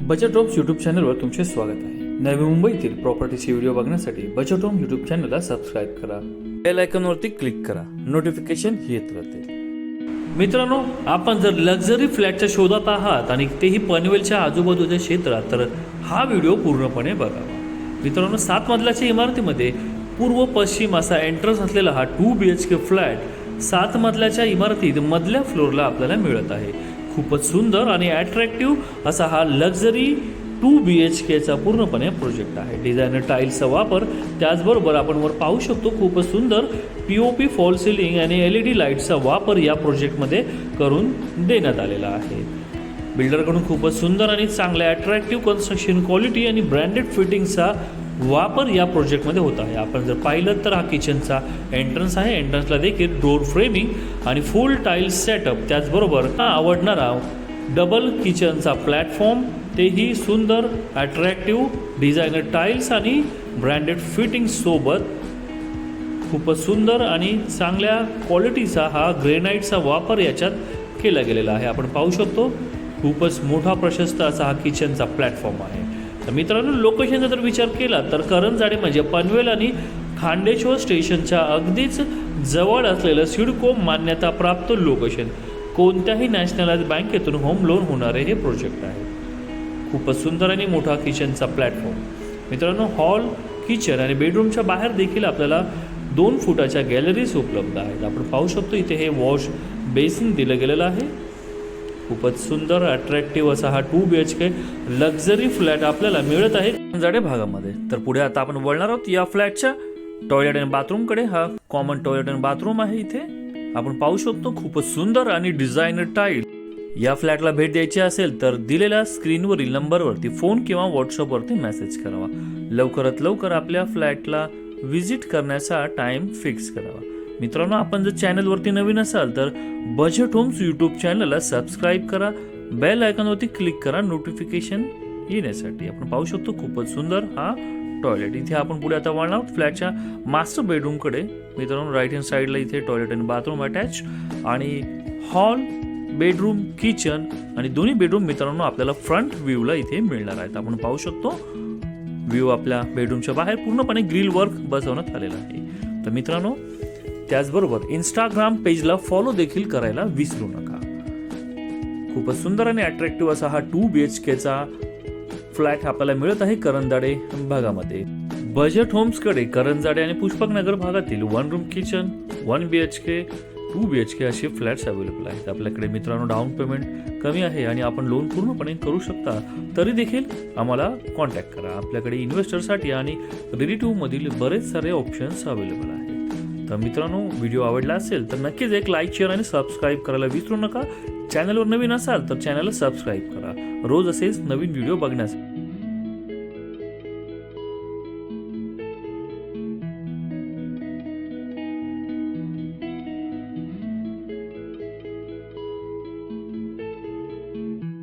Budget homes YouTube चॅनलवर तुमचे स्वागत आहे। नवी मुंबईतील प्रॉपर्टीचे व्हिडिओ बघण्यासाठी बजेट होम यूट्यूब चॅनलला सबस्क्राईब करा, बेल आयकॉनवरती क्लिक करा, नोटिफिकेशन येत राहते। मित्रांनो, आपण जर लक्झरी फ्लॅटच्या शोधात आहात आणि तेही पनवेलच्या आजूबाजूच्या क्षेत्रात, तर हा व्हिडिओ पूर्णपणे बघावा। मित्रांनो, 7 मजल्याच्या इमारतीमध्ये पूर्व पश्चिम असा एंट्रन्स असलेला हा 2 BHK फ्लॅट 7 मजल्याच्या इमारतीत मधल्या फ्लोअरला आपल्याला मिळत आहे। खूपच सुंदर आणि अट्रॅक्टिव्ह असा हा लक्झरी 2 BHKचा पूर्णपणे प्रोजेक्ट आहे। डिझायनर टाईल्सचा वापर, त्याचबरोबर आपण वर पाहू शकतो खूपच सुंदर POP फॉल सिलिंग आणि LED लाईटचा वापर या प्रोजेक्टमध्ये करून देण्यात आलेला आहे। बिल्डरकडून खूपच सुंदर आणि चांगल्या अट्रॅक्टिव्ह कन्स्ट्रक्शन क्वालिटी आणि ब्रँडेड फिटिंगचा वापर या प्रोजेक्टमध्ये होत आहे। आपण जर पाहिलं तर हा किचनचा एंट्रन्स आहे। एंट्रन्सला देखील डोर फ्रेमिंग आणि फुल टाईल्स सेटअप, त्याचबरोबर आवडणारा डबल किचनचा प्लॅटफॉर्म, तेही सुंदर अट्रॅक्टिव्ह डिझायनर टाईल्स आणि ब्रँडेड फिटिंग सोबत खूपच सुंदर आणि चांगल्या क्वालिटीचा हा ग्रेनाइटचा वापर याच्यात केला गेलेला आहे। आपण पाहू शकतो खूपच मोठा प्रशस्त असा हा किचनचा प्लॅटफॉर्म आहे। तर मित्रांनो, लोकेशनचा जर विचार केला तर करंजाडे म्हणजे पनवेल आणि खांडेश्वर स्टेशनच्या अगदीच जवळ असलेलं सिडको मान्यताप्राप्त लोकेशन, कोणत्याही नॅशनलाइज बँकेतून होम लोन होणारे हे प्रोजेक्ट आहे। खूपच सुंदर आणि मोठा किचनचा प्लॅटफॉर्म। मित्रांनो, हॉल, किचन आणि बेडरूमच्या बाहेर देखील आपल्याला 2 फुटाच्या गॅलरीज उपलब्ध आहेत। आपण पाहू शकतो इथे हे वॉश बेसिन दिलं गेलेलं आहे। खूपच सुंदर अट्रॅक्टिव्ह असा हा 2 BHK लक्झरी फ्लॅट आपल्याला मिळत आहे करंजाडे भागामध्ये। तर पुढे आता आपण वळणार आहोत या फ्लॅटच्या टॉयलेट आणि बाथरूमकडे। हा कॉमन टॉयलेट आणि बाथरूम आहे। इथे आपण पाहू शकतो खूपच सुंदर आणि डिझायनर टाईल। या फ्लॅटला भेट द्यायची असेल तर दिलेल्या स्क्रीनवरील नंबरवरती फोन किंवा व्हॉट्सअपवरती मेसेज करावा। लवकरात लवकर आपल्या फ्लॅटला व्हिजिट करण्याचा टाइम फिक्स करावा। मित्रांनो, आपण जर चॅनलवरती नवीन असाल तर बजेट होम्स यूट्यूब चॅनलला सबस्क्राईब करा, बेल आयकॉनवरती क्लिक करा नोटिफिकेशन येण्यासाठी। आपण पाहू शकतो खूपच सुंदर हा टॉयलेट। इथे आपण पुढे आता वळणार आहोत फ्लॅटच्या मास्टर बेडरूमकडे। मित्रांनो, राईट हँड साईडला इथे टॉयलेट आणि बाथरूम अटॅच आणि हॉल, बेडरूम, किचन आणि दोन्ही बेडरूम मित्रांनो आपल्याला फ्रंट व्ह्यूला इथे मिळणार आहेत। आपण पाहू शकतो व्ह्यू आपल्या बेडरूमच्या बाहेर पूर्णपणे ग्रिल वर्क बसवण्यात आलेलं आहे। तर मित्रांनो, त्याचबरोबर इंस्टाग्राम पेजला फॉलो देखील करायला विसरू नका। खूपच सुंदर आणि अट्रॅक्टिव्ह असा हा 2 BHKचा फ्लॅट आपल्याला मिळत आहे करंजाडे भागामध्ये। बजेट होम्सकडे करंजाडे आणि पुष्पकनगर भागातील 1 रूम किचन, 1 BHK, 2 BHK असे फ्लॅट्स अवेलेबल आहेत आपल्याकडे। मित्रांनो, डाऊन पेमेंट कमी आहे आणि आपण लोन पूर्णपणे करू शकता, तरी देखील आम्हाला कॉन्टॅक्ट करा। आपल्याकडे इन्व्हेस्टरसाठी आणि रिलेटिव्ह मधील बरेच सारे ऑप्शन्स अवेलेबल आहेत। तर मित्रांनो, व्हिडिओ आवडला असेल तर नक्कीच एक लाईक, शेअर आणि सबस्क्राईब करायला विसरू नका। चॅनलवर नवीन असाल तर चॅनलला सबस्क्राईब करा रोज असेच नवीन व्हिडिओ बघण्यासाठी।